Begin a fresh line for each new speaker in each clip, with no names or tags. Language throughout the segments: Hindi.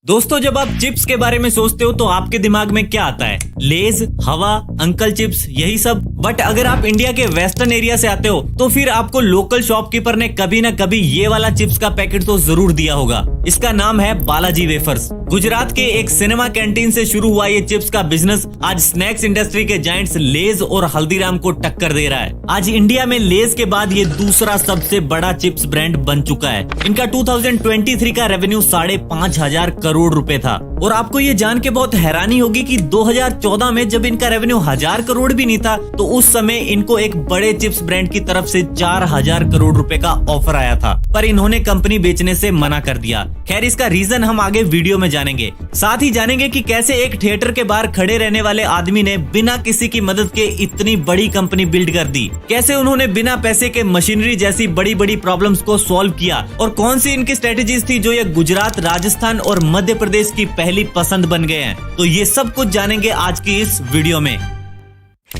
दोस्तों, जब आप चिप्स के बारे में सोचते हो तो आपके दिमाग में क्या आता है? लेज, हवा, अंकल चिप्स, यही सब। बट अगर आप इंडिया के वेस्टर्न एरिया से आते हो तो फिर आपको लोकल शॉपकीपर ने कभी ना कभी ये वाला चिप्स का पैकेट तो जरूर दिया होगा। इसका नाम है बालाजी वेफर्स। गुजरात के एक सिनेमा कैंटीन से शुरू हुआ ये चिप्स का बिजनेस आज स्नैक्स इंडस्ट्री के जायंट्स लेज और हल्दीराम को टक्कर दे रहा है। आज इंडिया में लेज के बाद ये दूसरा सबसे बड़ा चिप्स ब्रांड बन चुका है। इनका 2023 का रेवेन्यू 5,500 करोड़ रुपए था। और आपको ये जान के बहुत हैरानी होगी कि 2014 में जब इनका रेवेन्यू 1000 करोड़ भी नहीं था तो उस समय इनको एक बड़े चिप्स ब्रांड की तरफ से 4000 करोड़ रुपए का ऑफर आया था, पर इन्होंने कंपनी बेचने से मना कर दिया। खैर, इसका रीजन हम आगे वीडियो में जानेंगे। साथ ही जानेंगे कि कैसे एक थिएटर के बाहर खड़े रहने वाले आदमी ने बिना किसी की मदद के इतनी बड़ी कंपनी बिल्ड कर दी, कैसे उन्होंने बिना पैसे के मशीनरी जैसी बड़ी बड़ी प्रॉब्लम्स को सॉल्व किया और कौन सी इनकी स्ट्रेटेजीज थी जो ये गुजरात, राजस्थान और मध्य प्रदेश की पहली पसंद बन गए हैं। तो ये सब कुछ जानेंगे आज की इस वीडियो में।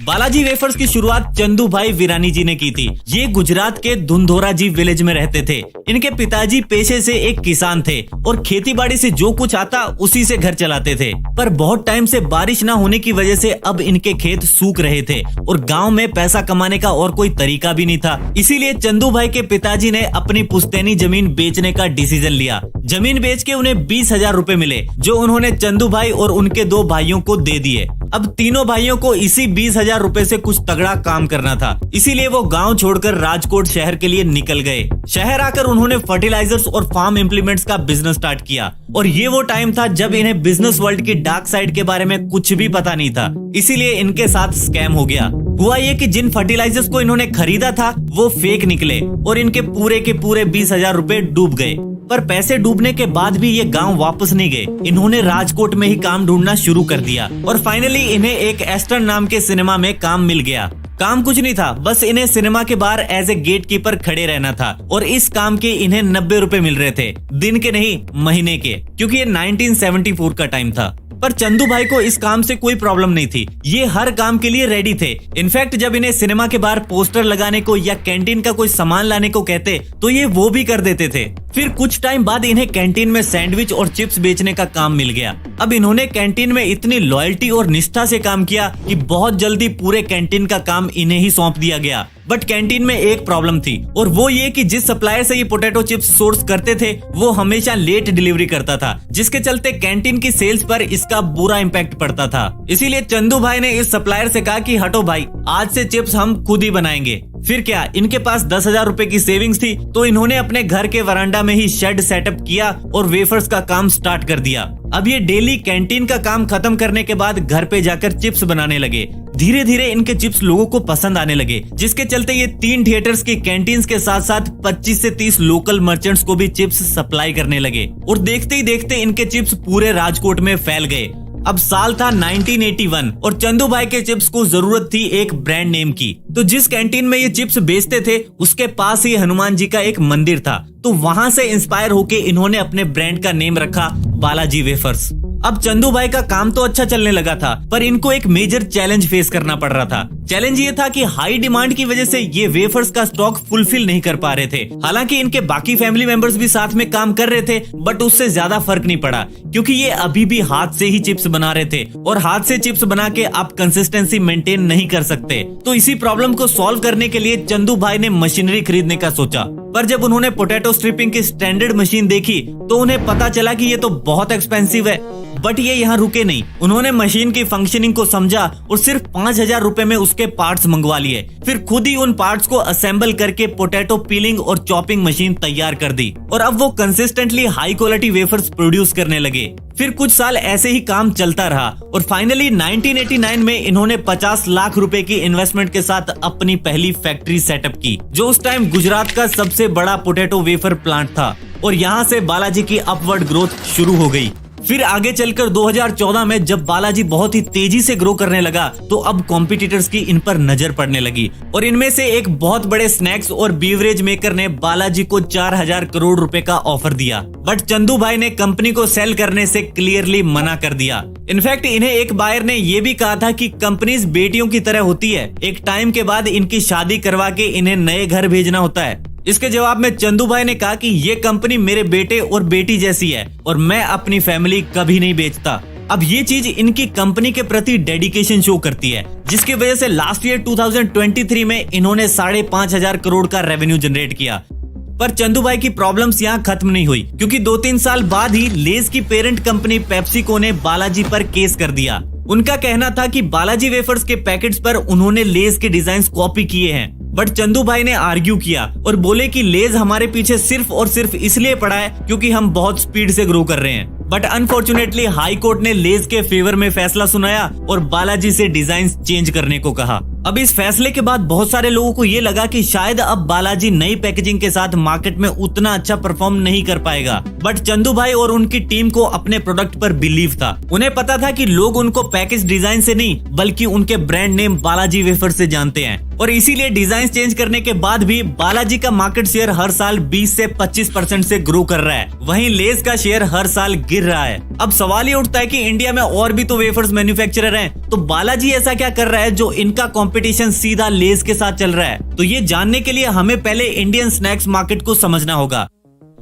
बालाजी वेफर्स की शुरुआत चंदू भाई वीरानी जी ने की थी। ये गुजरात के धुंधोरा जी विलेज में रहते थे। इनके पिताजी पेशे से एक किसान थे और खेती बाड़ी से जो कुछ आता उसी से घर चलाते थे। पर बहुत टाइम से बारिश ना होने की वजह से अब इनके खेत सूख रहे थे और गांव में पैसा कमाने का और कोई तरीका भी नहीं था। इसीलिए चंदू भाई के पिताजी ने अपनी पुश्तैनी जमीन बेचने का डिसीजन लिया। जमीन बेच के उन्हें 20,000 रूपए मिले, जो उन्होंने चंदू भाई और उनके 2 भाइयों को दे दिए। अब तीनों भाइयों को इसी 20,000 रूपए से कुछ तगड़ा काम करना था, इसीलिए वो गांव छोड़कर राजकोट शहर के लिए निकल गए। शहर आकर उन्होंने फर्टिलाइजर्स और फार्म इम्प्लीमेंट्स का बिजनेस स्टार्ट किया। और ये वो टाइम था जब इन्हें बिजनेस वर्ल्ड की डार्क साइड के बारे में कुछ भी पता नहीं था, इसीलिए इनके साथ स्कैम हो गया। हुआ ये कि जिन फर्टिलाइजर्स को इन्होंने खरीदा था वो फेक निकले और इनके पूरे के पूरे 20,000 रूपए डूब गए। पर पैसे डूबने के बाद भी ये गांव वापस नहीं गए। इन्होंने राजकोट में ही काम ढूंढना शुरू कर दिया और फाइनली इन्हें एक एस्टर्न नाम के सिनेमा में काम मिल गया। काम कुछ नहीं था, बस इन्हें सिनेमा के बाहर एज ए गेट कीपर खड़े रहना था और इस काम के इन्हें 90 रूपए मिल रहे थे, दिन के नहीं महीने के, क्योंकि ये 1974 का टाइम था। पर चंदू भाई को इस काम से कोई प्रॉब्लम नहीं थी। ये हर काम के लिए रेडी थे। इनफैक्ट जब इन्हें सिनेमा के बाहर पोस्टर लगाने को या कैंटीन का कोई सामान लाने को कहते तो ये वो भी कर देते थे। फिर कुछ टाइम बाद इन्हें कैंटीन में सैंडविच और चिप्स बेचने का काम मिल गया। अब इन्होंने कैंटीन में इतनी लॉयल्टी और निष्ठा से काम किया कि बहुत जल्दी पूरे कैंटीन का काम इन्हें ही सौंप दिया गया। बट कैंटीन में एक प्रॉब्लम थी और वो ये कि जिस सप्लायर से ये पोटैटो चिप्स सोर्स करते थे वो हमेशा लेट डिलीवरी करता था, जिसके चलते कैंटीन की सेल्स पर इसका बुरा इम्पैक्ट पड़ता था। इसीलिए चंदू भाई ने इस सप्लायर से कहा कि हटो भाई, आज से चिप्स हम खुद ही बनाएंगे। फिर क्या, इनके पास 10,000 रूपए की सेविंग्स थी तो इन्होंने अपने घर के वरांडा में ही शेड सेटअप किया और वेफर्स का काम स्टार्ट कर दिया। अब ये डेली कैंटीन का काम खत्म करने के बाद घर पे जाकर चिप्स बनाने लगे। धीरे धीरे इनके चिप्स लोगों को पसंद आने लगे, जिसके चलते ये 3 थिएटर्स की कैंटीन्स के साथ साथ 25 से 30 लोकल मर्चेंट्स को भी चिप्स सप्लाई करने लगे और देखते ही देखते इनके चिप्स पूरे राजकोट में फैल गए। अब साल था 1981 और चंदू भाई के चिप्स को जरूरत थी एक ब्रांड नेम की। तो जिस कैंटीन में ये चिप्स बेचते थे उसके पास ही हनुमान जी का एक मंदिर था, तो वहां से इंस्पायर होके इन्होंने अपने ब्रांड का नेम रखा बालाजी वेफर्स। अब चंदू भाई का काम तो अच्छा चलने लगा था, पर इनको एक मेजर चैलेंज फेस करना पड़ रहा था। चैलेंज ये था कि हाई डिमांड की वजह से ये वेफर्स का स्टॉक फुलफिल नहीं कर पा रहे थे। हालांकि इनके बाकी फैमिली मेंबर्स भी साथ में काम कर रहे थे, बट उससे ज्यादा फर्क नहीं पड़ा, क्योंकि ये अभी भी हाथ से ही चिप्स बना रहे थे और हाथ से चिप्स बना के आप कंसिस्टेंसी मेंटेन नहीं कर सकते। तो इसी प्रॉब्लम को सॉल्व करने के लिए चंदू भाई ने मशीनरी खरीदने का सोचा। पर जब उन्होंने पोटैटो स्ट्रिपिंग की स्टैंडर्ड मशीन देखी तो उन्हें पता चला कि ये तो बहुत एक्सपेंसिव है। बट ये यहाँ रुके नहीं, उन्होंने मशीन की फंक्शनिंग को समझा और सिर्फ 5,000 रूपए में उसके पार्ट्स मंगवा लिए। फिर खुद ही उन पार्ट्स को असेंबल करके पोटैटो पीलिंग और चॉपिंग मशीन तैयार कर दी और अब वो consistently high quality wafers produce करने लगे। फिर कुछ साल ऐसे ही काम चलता रहा और फाइनली 1989 में इन्होंने 50 लाख रुपए की इन्वेस्टमेंट के साथ अपनी पहली फैक्ट्री सेटअप की, जो उस टाइम गुजरात का सबसे बड़ा पोटैटो वेफर प्लांट था। और यहाँ से बालाजी की अपवर्ड ग्रोथ शुरू हो गई। फिर आगे चलकर 2014 में जब बालाजी बहुत ही तेजी से ग्रो करने लगा तो अब कॉम्पिटिटर्स की इन पर नजर पड़ने लगी और इनमें से एक बहुत बड़े स्नैक्स और बीवरेज मेकर ने बालाजी को 4,000 करोड़ रुपए का ऑफर दिया। बट चंदू भाई ने कंपनी को सेल करने से क्लियरली मना कर दिया। इनफैक्ट इन्हें एक बायर ने ये भी कहा था कि कंपनीज बेटियों की तरह होती है, एक टाइम के बाद इनकी शादी करवा के इन्हें नए घर भेजना होता है। इसके जवाब में चंदू भाई ने कहा कि ये कंपनी मेरे बेटे और बेटी जैसी है और मैं अपनी फैमिली कभी नहीं बेचता। अब ये चीज इनकी कंपनी के प्रति डेडिकेशन शो करती है, जिसकी वजह से लास्ट ईयर 2023 में इन्होंने 5,500 करोड़ का रेवेन्यू जनरेट किया। पर चंदू भाई की प्रॉब्लम्स यहाँ खत्म नहीं हुई, क्योंकि 2-3 साल बाद ही लेज की पेरेंट कंपनी पेप्सिको ने बालाजी पर केस कर दिया। उनका कहना था कि बालाजी वेफर्स के पैकेट्स पर उन्होंने लेज के डिजाइन कॉपी किए हैं, बट चंदू भाई ने आर्ग्यू किया और बोले कि लेज हमारे पीछे सिर्फ और सिर्फ इसलिए पड़ा है क्योंकि हम बहुत स्पीड से ग्रो कर रहे हैं। बट अनफॉर्चुनेटली हाई कोर्ट ने लेज के फेवर में फैसला सुनाया और बालाजी से डिजाइन चेंज करने को कहा। अब इस फैसले के बाद बहुत सारे लोगों को ये लगा कि शायद अब बालाजी नई पैकेजिंग के साथ मार्केट में उतना अच्छा परफॉर्म नहीं कर पाएगा, बट चंदू भाई और उनकी टीम को अपने प्रोडक्ट पर बिलीव था। उन्हें पता था कि लोग उनको पैकेज डिजाइन से नहीं बल्कि उनके ब्रांड नेम बालाजी वेफर से जानते हैं, और इसीलिए डिजाइन चेंज करने के बाद भी बालाजी का मार्केट शेयर हर साल 20 से 25% से ग्रो कर रहा है, वहीं लेज का शेयर हर साल गिर रहा है। अब सवाल ये उठता है कि इंडिया में और भी तो वेफर्स मैन्युफैक्चरर हैं, तो बालाजी ऐसा क्या कर रहा है जो इनका कंपटीशन सीधा लेज के साथ चल रहा है? तो ये जानने के लिए हमें पहले इंडियन स्नैक्स मार्केट को समझना होगा।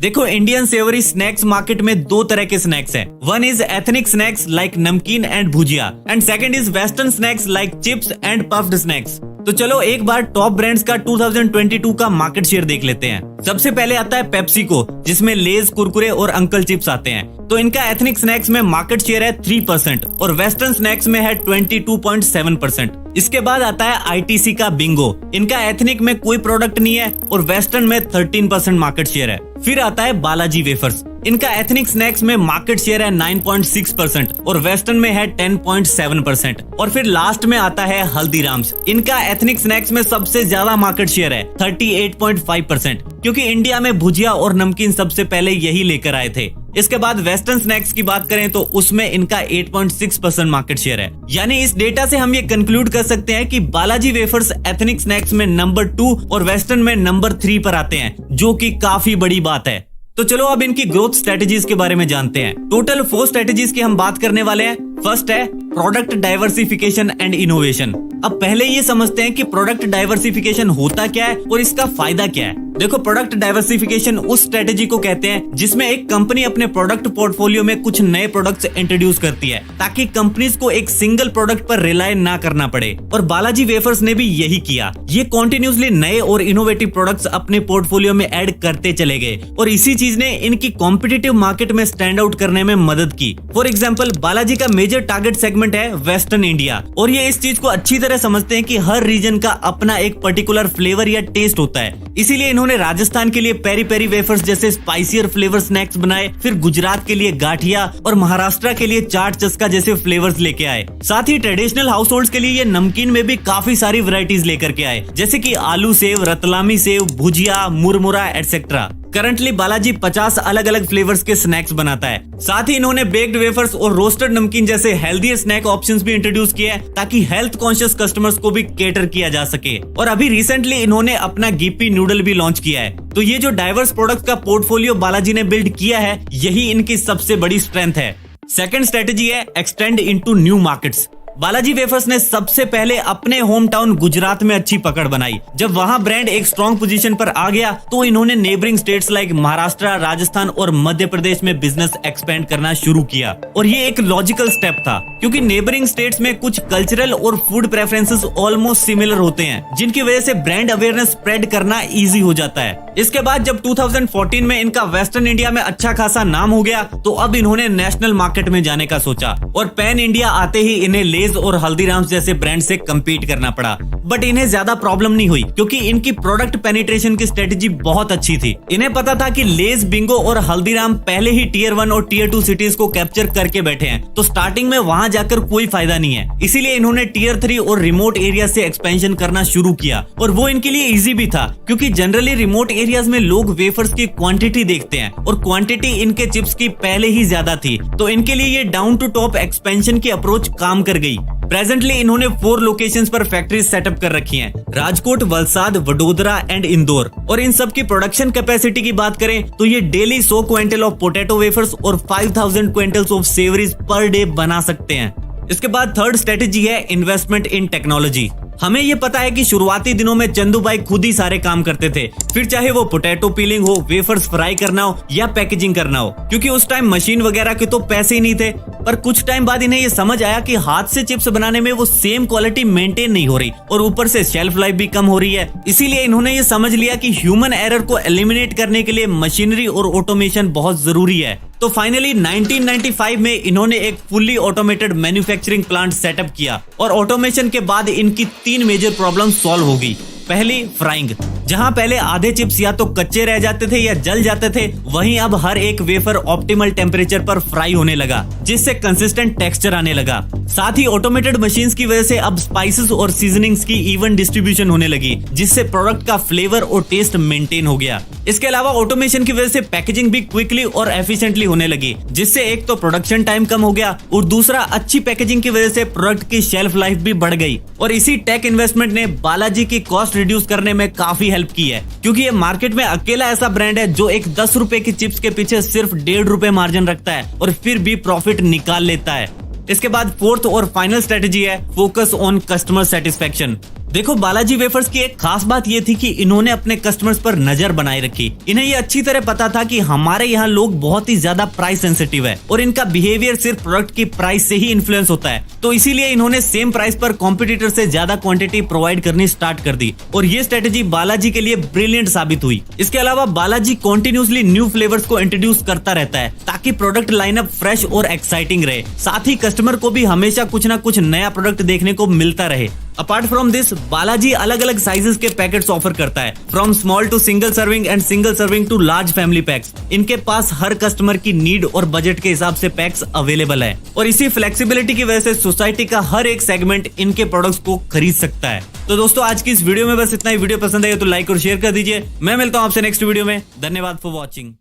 देखो, इंडियन सेवरी स्नैक्स मार्केट में दो तरह के स्नैक्स हैं। One is ethnic snacks like namkeen and bhujia, and second is western snacks like chips and puffed snacks. तो चलो एक बार टॉप ब्रांड्स का 2022 का मार्केट शेयर देख लेते हैं। सबसे पहले आता है पेप्सिको, जिसमें लेज, कुरकुरे और अंकल चिप्स आते हैं। तो इनका एथनिक स्नैक्स में मार्केट शेयर है 3% और वेस्टर्न स्नैक्स में है 22.7%। इसके बाद आता है आईटीसी का बिंगो। इनका एथनिक में कोई प्रोडक्ट नहीं है और वेस्टर्न में 13% मार्केट शेयर है। फिर आता है बालाजी वेफर्स। इनका एथनिक स्नैक्स में मार्केट शेयर है 9.6% और वेस्टर्न में है 10.7%। और फिर लास्ट में आता है हल्दीराम्स। इनका एथनिक स्नैक्स में सबसे ज्यादा मार्केट शेयर है 38.5%, क्योंकि इंडिया में भुजिया और नमकीन सबसे पहले यही लेकर आए थे। इसके बाद वेस्टर्न स्नैक्स की बात करें तो उसमें इनका 8.6% मार्केट शेयर है। यानी इस डेटा से हम ये कंक्लूड कर सकते हैं कि बालाजी वेफर्स एथनिक स्नैक्स में नंबर 2 और वेस्टर्न में नंबर 3 पर आते हैं, जो कि काफी बड़ी बात है। तो चलो अब इनकी ग्रोथ स्ट्रेटेजीज के बारे में जानते हैं। टोटल 4 स्ट्रेटेजीज की हम बात करने वाले हैं। फर्स्ट है प्रोडक्ट डाइवर्सिफिकेशन एंड इनोवेशन। अब पहले ये समझते हैं कि प्रोडक्ट डाइवर्सिफिकेशन होता क्या है और इसका फायदा क्या है। देखो, प्रोडक्ट डाइवर्सिफिकेशन उस स्ट्रेटेजी को कहते हैं जिसमें एक कंपनी अपने प्रोडक्ट पोर्टफोलियो में कुछ नए प्रोडक्ट्स इंट्रोड्यूस करती है, ताकि कंपनीज को एक सिंगल प्रोडक्ट पर रिलाय ना करना पड़े। और बालाजी वेफर्स ने भी यही किया। ये कॉन्टिन्यूसली नए और इनोवेटिव प्रोडक्ट्स अपने पोर्टफोलियो में ऐड करते चले गए और इसी चीज ने इनकी कॉम्पिटिटिव मार्केट में स्टैंड आउट करने में मदद की। फॉर एग्जाम्पल, बालाजी का मेजर टारगेट सेगमेंट है वेस्टर्न इंडिया, और ये इस चीज को अच्छी तरह समझते हैं कि हर रीजन का अपना एक पर्टिकुलर फ्लेवर या टेस्ट होता है। इसीलिए इन्होंने राजस्थान के लिए पेरी पेरी वेफर्स जैसे स्पाइसियर फ्लेवर स्नैक्स बनाए, फिर गुजरात के लिए गाठिया और महाराष्ट्र के लिए चाट चस्का जैसे फ्लेवर्स लेके आए। साथ ही ट्रेडिशनल हाउस होल्ड्स के लिए ये नमकीन में भी काफी सारी वैरायटीज लेकर के आए, जैसे कि आलू सेव, रतलामी सेव, भुजिया, मुरमुरा एटसेट्रा। करंटली बालाजी 50 अलग अलग फ्लेवर्स के स्नैक्स बनाता है। साथ ही इन्होंने बेक्ड वेफर्स और रोस्टेड नमकीन जैसे हेल्दी स्नैक ऑप्शंस भी इंट्रोड्यूस किए हैं, ताकि हेल्थ कॉन्शियस कस्टमर्स को भी केटर किया जा सके। और अभी रिसेंटली इन्होंने अपना गिप्पी नूडल भी लॉन्च किया है। तो ये जो डाइवर्स प्रोडक्ट्स का पोर्टफोलियो बालाजी ने बिल्ड किया है, यही इनकी सबसे बड़ी स्ट्रेंथ है। सेकंड स्ट्रेटेजी है extend into new markets. Balaji wafers ने सबसे पहले अपने होम टाउन गुजरात में अच्छी पकड़ बनाई। जब वहां ब्रांड एक स्ट्रॉन्ग पोजीशन पर आ गया तो इन्होंने neighbouring states like Maharashtra, Rajasthan और मध्य प्रदेश में बिजनेस एक्सपेंड करना शुरू किया। और ये एक लॉजिकल स्टेप था, क्योंकि नेबरिंग स्टेट्स में कुछ कल्चरल और फूड प्रेफरेंसेस ऑलमोस्ट सिमिलर होते हैं, जिनकी वजह से ब्रांड अवेयरनेस स्प्रेड करना इजी हो जाता है। इसके बाद जब 2014 में इनका वेस्टर्न इंडिया में अच्छा खासा नाम हो गया, तो अब इन्होंने नेशनल मार्केट में जाने का सोचा और पैन इंडिया आते ही इन्हें लेज और हल्दीराम्स जैसे ब्रांड से कम्पीट करना पड़ा। बट इन्हें ज्यादा प्रॉब्लम नहीं हुई, क्योंकि इनकी प्रोडक्ट पेनिट्रेशन की स्ट्रेटेजी बहुत अच्छी थी। इन्हें पता था कि लेज, बिंगो और हल्दीराम पहले ही टियर 1 और टियर 2 सिटीज को कैप्चर करके बैठे हैं, तो स्टार्टिंग में वहां जाकर कोई फायदा नहीं है। इसीलिए इन्होंने टियर 3 और रिमोट एरिया से एक्सपेंशन करना शुरू किया, और वो इनके लिए इजी भी था, क्योंकि जनरली रिमोट एरियाज में लोग वेफर्स की क्वांटिटी देखते हैं और क्वांटिटी इनके चिप्स की पहले ही ज्यादा थी, तो इनके लिए ये डाउन टू टॉप एक्सपेंशन की अप्रोच काम कर गई। प्रेजेंटली इन्होंने 4 लोकेशंस पर फैक्ट्रीज सेटअप कर रखी हैं, राजकोट, वलसाड, वडोदरा एंड इंदौर। और इन सब की प्रोडक्शन कैपेसिटी की बात करें तो ये daily 100 quintal of potato wafers और 5000 quintals of savouries per day बना सकते हैं। इसके बाद थर्ड स्ट्रेटेजी है इन्वेस्टमेंट इन टेक्नोलॉजी। हमें ये पता है कि शुरुआती दिनों में चंदू भाई खुद ही सारे काम करते थे, फिर चाहे वो पोटैटो पीलिंग हो, वेफर्स फ्राई करना हो या पैकेजिंग करना हो, क्योंकि उस टाइम मशीन वगैरह के तो पैसे ही नहीं थे। पर कुछ टाइम बाद इन्हें ये समझ आया कि हाथ से चिप्स बनाने में वो सेम क्वालिटी मेंटेन नहीं हो रही और ऊपर से शेल्फ लाइफ भी कम हो रही है। इसीलिए इन्होंने ये समझ लिया कि ह्यूमन एरर को एलिमिनेट करने के लिए मशीनरी और ऑटोमेशन बहुत जरूरी है। तो फाइनली 1995 में इन्होंने एक fully automated manufacturing plant setup किया और ऑटोमेशन के बाद इनकी 3 मेजर प्रॉब्लम सॉल्व हो गई। पहली, फ्राइंग। जहां पहले आधे चिप्स या तो कच्चे रह जाते थे या जल जाते थे, वहीं अब हर एक वेफर ऑप्टिमल टेम्परेचर पर फ्राई होने लगा, जिससे कंसिस्टेंट टेक्सचर आने लगा। साथ ही ऑटोमेटेड मशीन्स की वजह से अब स्पाइसेस और सीजनिंग्स की इवन डिस्ट्रीब्यूशन होने लगी, जिससे प्रोडक्ट का फ्लेवर और टेस्ट मेंटेन हो गया। इसके अलावा ऑटोमेशन की वजह से पैकेजिंग भी क्विकली और एफिशिएंटली होने लगी, जिससे एक तो प्रोडक्शन टाइम कम हो गया और दूसरा अच्छी पैकेजिंग की वजह से प्रोडक्ट की शेल्फ लाइफ भी बढ़ गई। और इसी टेक इन्वेस्टमेंट ने बालाजी की कॉस्ट रिड्यूस करने में काफी हेल्प की है, क्योंकि ये मार्केट में अकेला ऐसा ब्रांड है जो एक 10 रुपए की चिप्स के पीछे सिर्फ 1.5 रुपए मार्जिन रखता है और फिर भी प्रॉफिट निकाल लेता है। इसके बाद फोर्थ और फाइनल स्ट्रेटेजी है फोकस ऑन कस्टमर सेटिस्फेक्शन। देखो, बालाजी वेफर्स की एक खास बात ये थी कि इन्होंने अपने कस्टमर्स पर नजर बनाए रखी। इन्हें ये अच्छी तरह पता था कि हमारे यहाँ लोग बहुत ही ज्यादा प्राइस सेंसिटिव है और इनका बिहेवियर सिर्फ प्रोडक्ट की प्राइस से ही इन्फ्लुएंस होता है। तो इसीलिए इन्होंने सेम प्राइस पर कॉम्पिटिटर से ज्यादा क्वांटिटी प्रोवाइड करनी स्टार्ट कर दी और ये स्ट्रेटेजी बालाजी के लिए ब्रिलियंट साबित हुई। इसके अलावा बालाजी कॉन्टिन्यूसली न्यू फ्लेवर्स को इंट्रोड्यूस करता रहता है ताकि प्रोडक्ट लाइनअप फ्रेश और एक्साइटिंग रहे। साथ ही कस्टमर को भी हमेशा कुछ न कुछ नया प्रोडक्ट देखने को मिलता रहे। अपार्ट फ्रॉम दिस, बालाजी अलग अलग साइजेस के पैकेट्स ऑफर करता है, from small to single serving and single serving to large family packs. इनके पास हर कस्टमर की नीड और बजट के हिसाब से पैक्स अवेलेबल है और इसी फ्लेक्सिबिलिटी की वजह से सोसाइटी का हर एक सेगमेंट इनके प्रोडक्ट्स को खरीद सकता है। तो दोस्तों, आज की इस वीडियो में बस इतना ही। वीडियो पसंद आई तो लाइक और शेयर कर दीजिए। मैं मिलता हूँ आपसे नेक्स्ट वीडियो में। धन्यवाद फॉर वॉचिंग।